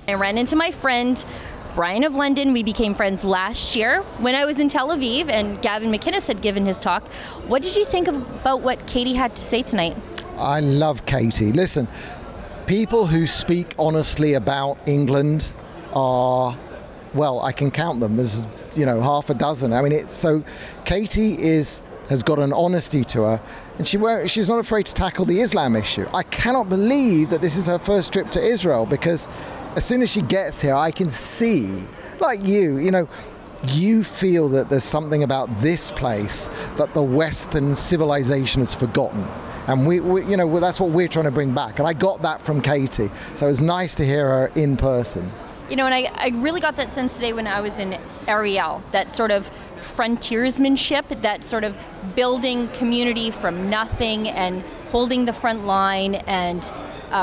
I ran into my friend Brian of London. We became friends last year when I was in Tel Aviv and Gavin McInnes had given his talk. What did you think about what Katie had to say tonight? I love Katie. Listen, people who speak honestly about England are, well, I can count them. There's, half a dozen. I mean, Katie has got an honesty to her, and she's not afraid to tackle the Islam issue. I cannot believe that this is her first trip to Israel, because as soon as she gets here, I can see, like you feel that there's something about this place that the Western civilization has forgotten. And that's what we're trying to bring back. And I got that from Katie. So it was nice to hear her in person. And I really got that sense today when I was in Ariel, that sort of frontiersmanship, that sort of building community from nothing and holding the front line and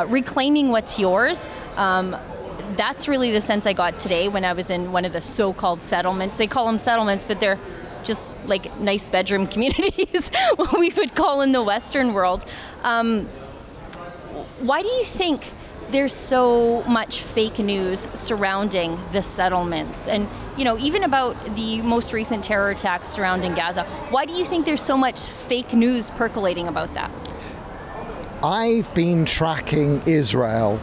reclaiming what's yours. That's really the sense I got today when I was in one of the so-called settlements. They call them settlements, but they're just like nice bedroom communities, what we would call in the Western world. Why do you think there's so much fake news surrounding the settlements? And, even about the most recent terror attacks surrounding Gaza, why do you think there's so much fake news percolating about that? I've been tracking Israel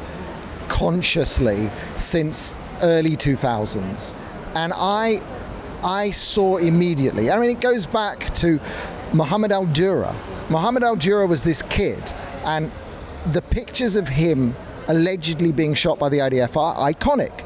consciously since early 2000s, and I saw immediately, it goes back to Mohammed al-Dura. Mohammed al-Dura was this kid, and the pictures of him allegedly being shot by the IDF are iconic.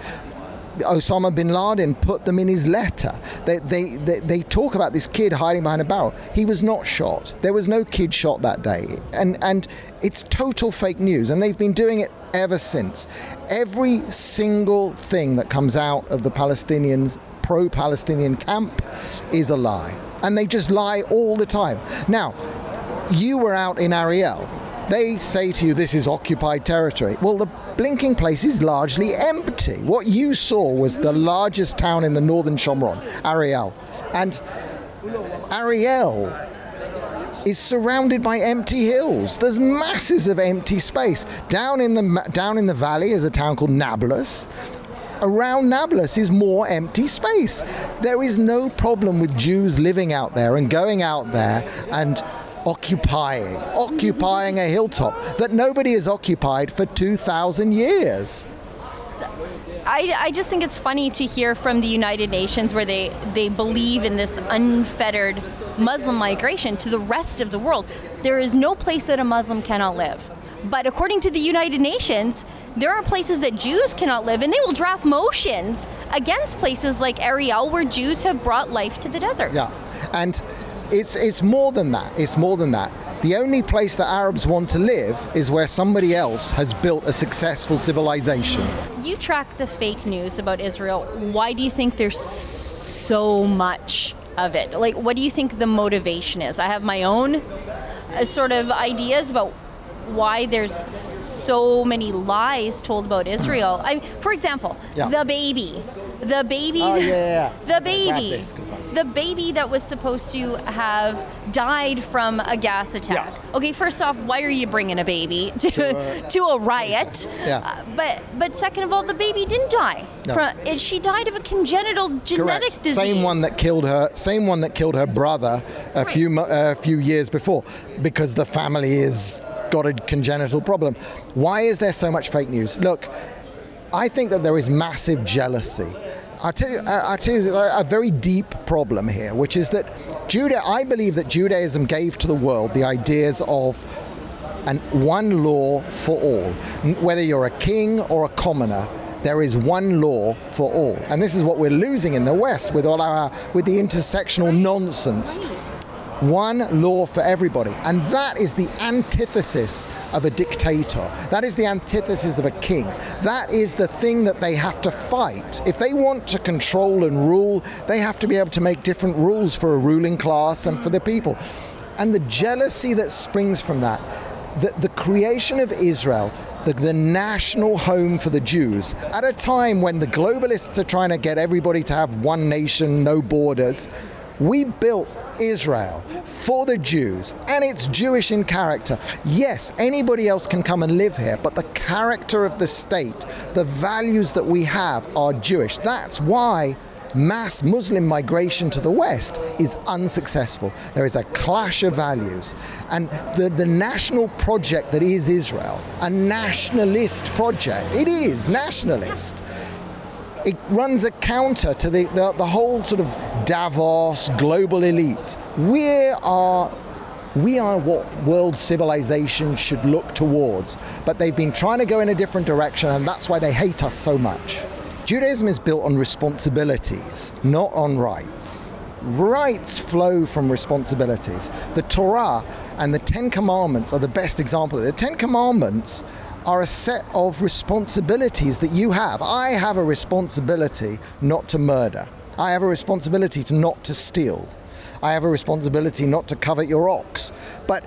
Osama bin Laden put them in his letter. They talk about this kid hiding behind a barrel. He was not shot. There was no kid shot that day. And it's total fake news, and they've been doing it ever since. Every single thing that comes out of the Palestinians' pro-Palestinian camp is a lie. And they just lie all the time. Now, you were out in Ariel. They say to you, this is occupied territory. Well, the blinking place is largely empty. What you saw was the largest town in the northern Shomron, Ariel. And Ariel is surrounded by empty hills. There's masses of empty space. Down in the valley is a town called Nablus. Around Nablus is more empty space. There is no problem with Jews living out there and going out there and occupying a hilltop that nobody has occupied for 2,000 years. I just think it's funny to hear from the United Nations where they believe in this unfettered Muslim migration to the rest of the world. There is no place that a Muslim cannot live. But according to the United Nations, there are places that Jews cannot live, and they will draft motions against places like Ariel where Jews have brought life to the desert. Yeah, and it's more than that. It's more than that. The only place that Arabs want to live is where somebody else has built a successful civilization. You track the fake news about Israel. Why do you think there's so much of it? Like, what do you think the motivation is? I have my own sort of ideas about why there's so many lies told about Israel. For example, the baby. The baby that was supposed to have died from a gas attack. Yeah. Okay, first off, why are you bringing a baby to a riot? Yeah. But second of all, the baby didn't die. No. She died of a congenital genetic disease. Same one that killed her brother a few years before, because the family has got a congenital problem. Why is there so much fake news? Look, I think that there is massive jealousy. I'll tell you a very deep problem here, which is that I believe that Judaism gave to the world the ideas of one law for all. Whether you're a king or a commoner, there is one law for all. And this is what we're losing in the West with with the intersectional nonsense. One law for everybody. And that is the antithesis of a dictator. That is the antithesis of a king. That is the thing that they have to fight. If they want to control and rule, they have to be able to make different rules for a ruling class and for the people. And the jealousy that springs from that, the creation of Israel, the national home for the Jews, at a time when the globalists are trying to get everybody to have one nation, no borders, We built Israel for the Jews, and it's Jewish in character. Yes, anybody else can come and live here, but the character of the state, the values that we have are Jewish. That's why mass Muslim migration to the West is unsuccessful. There is a clash of values. And the national project that is Israel, a nationalist project, it is nationalist. It runs a counter to the whole sort of Davos global elite. We are what world civilization should look towards, but they've been trying to go in a different direction, and that's why they hate us so much. Judaism is built on responsibilities, not on rights. Rights flow from responsibilities. The Torah and the Ten Commandments are the best example. The Ten Commandments are a set of responsibilities that you have. I have a responsibility not to murder. I have a responsibility not to steal. I have a responsibility not to covet your ox. But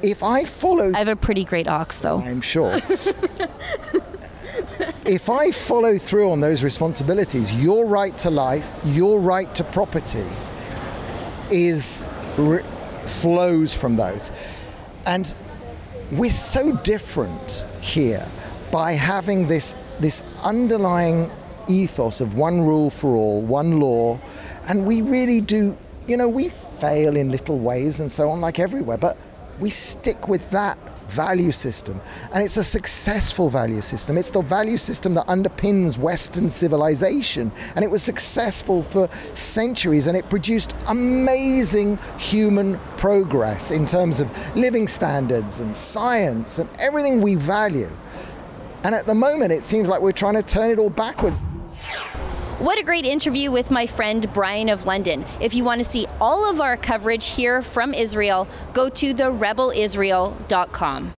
if I follow... I have a pretty great ox, though. I'm sure. If I follow through on those responsibilities, your right to life, your right to property flows from those. And we're so different here by having this underlying ethos of one rule for all, one law, and we really do, we fail in little ways and so on, like everywhere, but we stick with that value system, and it's a successful value system. It's the value system that underpins Western civilization, and it was successful for centuries, and it produced amazing human progress in terms of living standards and science and everything we value. And at the moment it seems like we're trying to turn it all backwards. What a great interview with my friend Brian of London. If you want to see all of our coverage here from Israel, go to therebelisrael.com.